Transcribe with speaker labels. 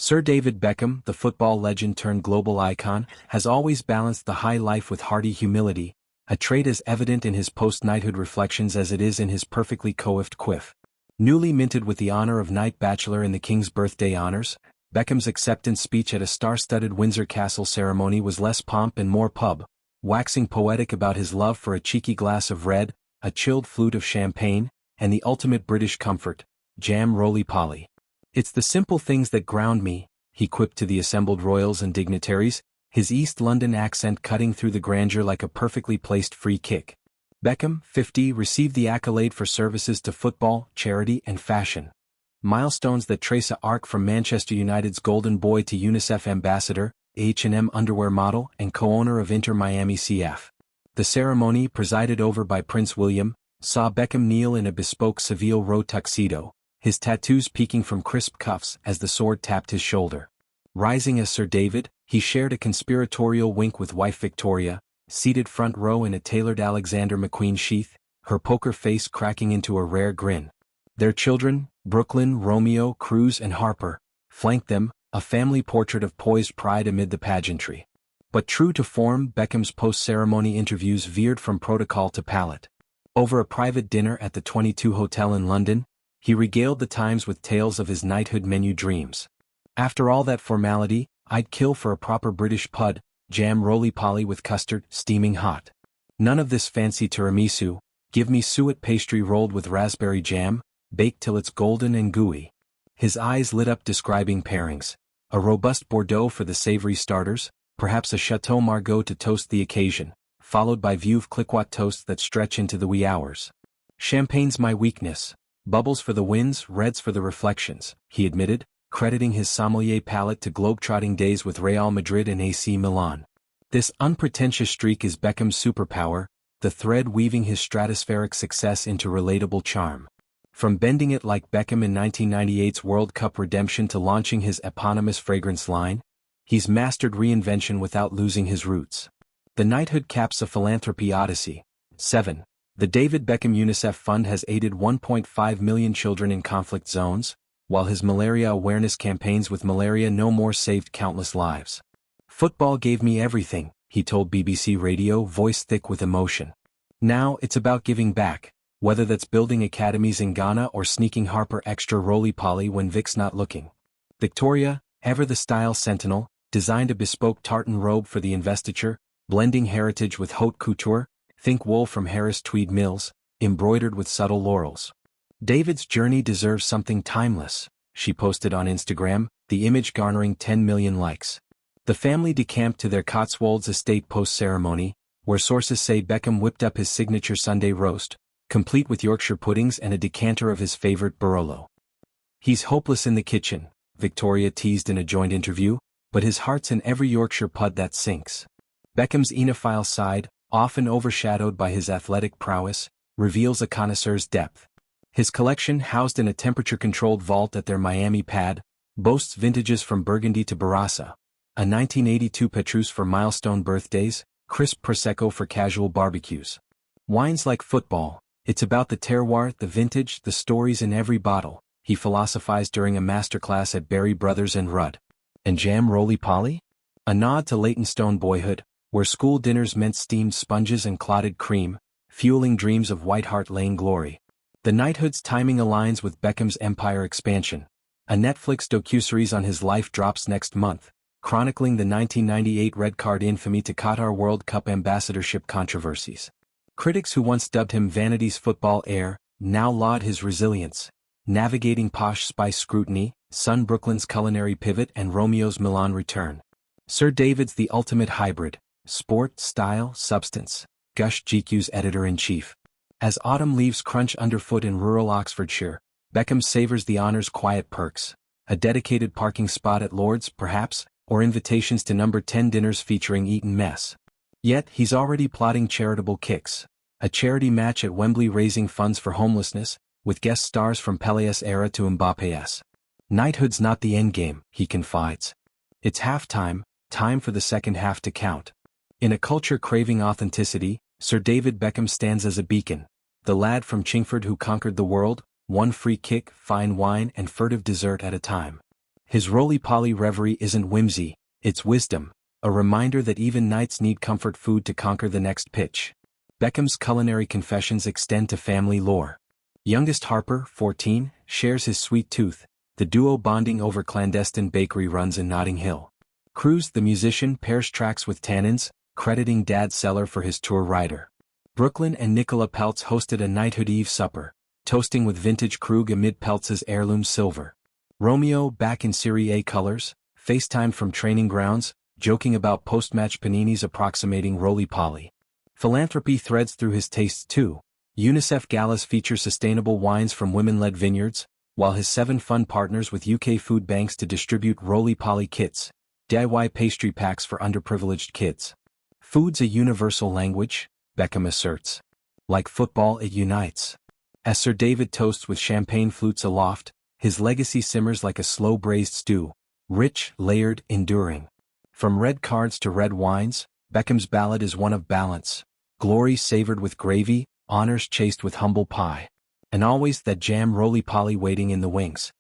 Speaker 1: Sir David Beckham, the football legend turned global icon, has always balanced the high life with hearty humility, a trait as evident in his post-knighthood reflections as it is in his perfectly coiffed quiff. Newly minted with the honor of Knight Bachelor in the King's birthday honors, Beckham's acceptance speech at a star-studded Windsor Castle ceremony was less pomp and more pub, waxing poetic about his love for a cheeky glass of red, a chilled flute of champagne, and the ultimate British comfort, jam Roly-Poly. "It's the simple things that ground me," he quipped to the assembled royals and dignitaries, his East London accent cutting through the grandeur like a perfectly placed free kick. Beckham, 50, received the accolade for services to football, charity and fashion. Milestones that trace an arc from Manchester United's golden boy to UNICEF ambassador, H&M underwear model and co-owner of Inter Miami CF. The ceremony, presided over by Prince William, saw Beckham kneel in a bespoke Savile Row tuxedo, his tattoos peeking from crisp cuffs as the sword tapped his shoulder. Rising as Sir David, he shared a conspiratorial wink with wife Victoria, seated front row in a tailored Alexander McQueen sheath, her poker face cracking into a rare grin. Their children, Brooklyn, Romeo, Cruz and Harper, flanked them, a family portrait of poised pride amid the pageantry. But true to form, Beckham's post-ceremony interviews veered from protocol to palate. Over a private dinner at the 22 Hotel in London, he regaled the Times with tales of his knighthood menu dreams. "After all that formality, I'd kill for a proper British pud, jam Roly-Poly with custard, steaming hot. None of this fancy tiramisu, give me suet pastry rolled with raspberry jam, baked till it's golden and gooey." His eyes lit up describing pairings. A robust Bordeaux for the savory starters, perhaps a Chateau Margaux to toast the occasion, followed by Veuve Clicquot toasts that stretch into the wee hours. "Champagne's my weakness. Bubbles for the wins, reds for the reflections," he admitted, crediting his sommelier palate to globetrotting days with Real Madrid and AC Milan. This unpretentious streak is Beckham's superpower, the thread weaving his stratospheric success into relatable charm. From bending it like Beckham in 1998's World Cup redemption to launching his eponymous fragrance line, he's mastered reinvention without losing his roots. The knighthood caps a philanthropy odyssey. 7. The David Beckham UNICEF Fund has aided 1.5 million children in conflict zones, while his malaria awareness campaigns with Malaria No More saved countless lives. "Football gave me everything," he told BBC Radio, voice thick with emotion. "Now it's about giving back, whether that's building academies in Ghana or sneaking Harper extra Roly-Poly when Vic's not looking." Victoria, ever the style sentinel, designed a bespoke tartan robe for the investiture, blending heritage with haute couture, think wool from Harris Tweed Mills, embroidered with subtle laurels. "David's journey deserves something timeless," she posted on Instagram, the image garnering 10 million likes. The family decamped to their Cotswolds estate post-ceremony, where sources say Beckham whipped up his signature Sunday roast, complete with Yorkshire puddings and a decanter of his favorite Barolo. "He's hopeless in the kitchen," Victoria teased in a joint interview, "but his heart's in every Yorkshire pud that sinks." Beckham's enophile side, often overshadowed by his athletic prowess, reveals a connoisseur's depth. His collection, housed in a temperature-controlled vault at their Miami pad, boasts vintages from Burgundy to Barossa, a 1982 Petrus for milestone birthdays, crisp Prosecco for casual barbecues. "Wines like football, it's about the terroir, the vintage, the stories in every bottle," he philosophized during a masterclass at Berry Brothers and Rudd. "And jam Roly-Poly?" A nod to Leytonstone boyhood, where school dinners meant steamed sponges and clotted cream, fueling dreams of White Hart Lane glory. The knighthood's timing aligns with Beckham's empire expansion. A Netflix docuseries on his life drops next month, chronicling the 1998 red card infamy to Qatar World Cup ambassadorship controversies. Critics who once dubbed him vanity's football heir, now laud his resilience, navigating posh spice scrutiny, Sun Brooklyn's culinary pivot and Romeo's Milan return. Sir David's the ultimate hybrid, sport, style, substance, gushed GQ's editor-in-chief. As autumn leaves crunch underfoot in rural Oxfordshire, Beckham savors the honor's quiet perks, a dedicated parking spot at Lord's, perhaps, or invitations to number 10 dinners featuring Eton Mess. Yet he's already plotting charitable kicks, a charity match at Wembley raising funds for homelessness, with guest stars from Pellé's era to Mbappé's. "Knighthood's not the endgame," he confides. "It's halftime, time for the second half to count." In a culture craving authenticity, Sir David Beckham stands as a beacon, the lad from Chingford who conquered the world, one free kick, fine wine and furtive dessert at a time. His roly-poly reverie isn't whimsy, it's wisdom, a reminder that even knights need comfort food to conquer the next pitch. Beckham's culinary confessions extend to family lore. Youngest Harper, 14, shares his sweet tooth, the duo bonding over clandestine bakery runs in Notting Hill. Cruz, the musician, pairs tracks with Tannins, crediting Dad Seller for his tour rider. Brooklyn and Nicola Peltz hosted a Knighthood Eve supper, toasting with vintage Krug amid Peltz's heirloom silver. Romeo, back in Serie A colors, FaceTimed from training grounds, joking about post-match paninis approximating roly-poly. Philanthropy threads through his tastes too. UNICEF galas feature sustainable wines from women-led vineyards, while his 7 fund partners with UK food banks to distribute roly-poly kits, DIY pastry packs for underprivileged kids. Food's a universal language, Beckham asserts. Like football, it unites. As Sir David toasts with champagne flutes aloft, his legacy simmers like a slow braised stew, rich, layered, enduring. From red cards to red wines, Beckham's ballad is one of balance, glory savored with gravy, honors chased with humble pie. And always that jam roly-poly waiting in the wings.